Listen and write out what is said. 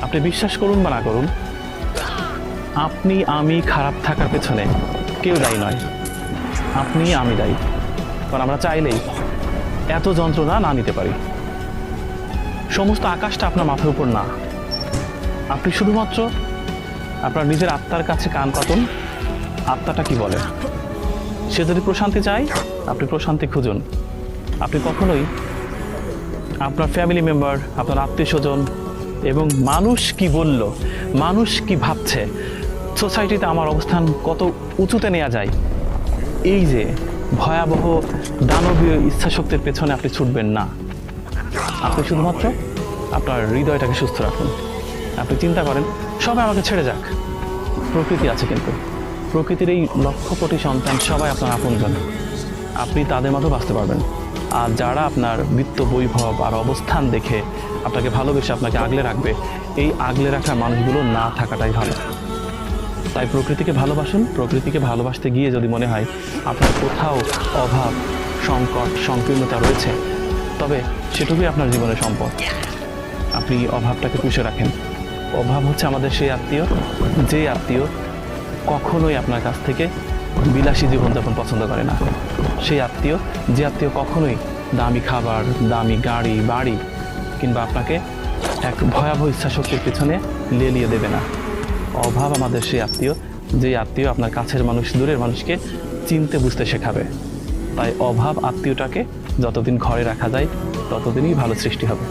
আপনি বিশ্বাস করুন বা না করুন, আপনি আমি খারাপ থাকার পেছনে কেউ দায়ী নয়, আপনি আমি দায়ী। কারণ আমরা চাইলেই এত যন্ত্রণা না নিতে পারি। সমস্ত আকাশটা আপনার মাথার উপর না, আপনি শুধুমাত্র আপনার নিজের আত্মার কাছে কান পাতুন। আত্মাটা কি বলে? সে যদি প্রশান্তি চায়, আপনি প্রশান্তি খুঁজুন। আপনি কখনোই আপনার ফ্যামিলি মেম্বার, আপনার আত্মীয় স্বজন এবং মানুষ কি বলল, মানুষ কি ভাবছে, সোসাইটিতে আমার অবস্থান কত উঁচুতে নেওয়া যায়, এই যে ভয়াবহ দানবীয় ইচ্ছাশক্তির পেছনে আপনি ছুটবেন না। আপনি শুধুমাত্র আপনার হৃদয়টাকে সুস্থ রাখুন। আপনি চিন্তা করেন সবাই আমাকে ছেড়ে যাক, প্রকৃতি আছে, কিন্তু প্রকৃতির এই লক্ষ কোটি সন্তান সবাই আপনার আপনজন। আপনি তাদের মতো বাঁচতে পারবেন। আর যারা আপনার বিত্ত বৈভব আর অবস্থান দেখে আপনাকে ভালোবেসে আপনাকে আগলে রাখবে, এই আগলে রাখা মানুষগুলো না থাকাটাই ভালো। তাই প্রকৃতিকে ভালোবাসুন। প্রকৃতিকে ভালোবাসতে গিয়ে যদি মনে হয় আপনার কোথাও অভাব, সংকট, সংকীর্ণতা রয়েছে, তবে সেটুকুই আপনার জীবনের সম্পদ। আপনি অভাবটাকে পুষে রাখেন। অভাব হচ্ছে আমাদের সেই আত্মীয়, যে আত্মীয় কখনোই আপনার কাছ থেকে বিলাসী জীবনযাপন পছন্দ করে না। সেই আত্মীয়, যে আত্মীয় কখনোই দামি খাবার, দামি গাড়ি, বাড়ি কিংবা আপনাকে এক ভয়াবহ ইচ্ছাশক্তির পিছনে লেলিয়ে দেবে না। অভাব আমাদের সেই আত্মীয়, যে আত্মীয় আপনার কাছের মানুষ, দূরের মানুষকে চিনতে বুঝতে শেখাবে। তাই অভাব আত্মীয়টাকে যতদিন ঘরে রাখা যায় ততদিনই ভালো সৃষ্টি হবে।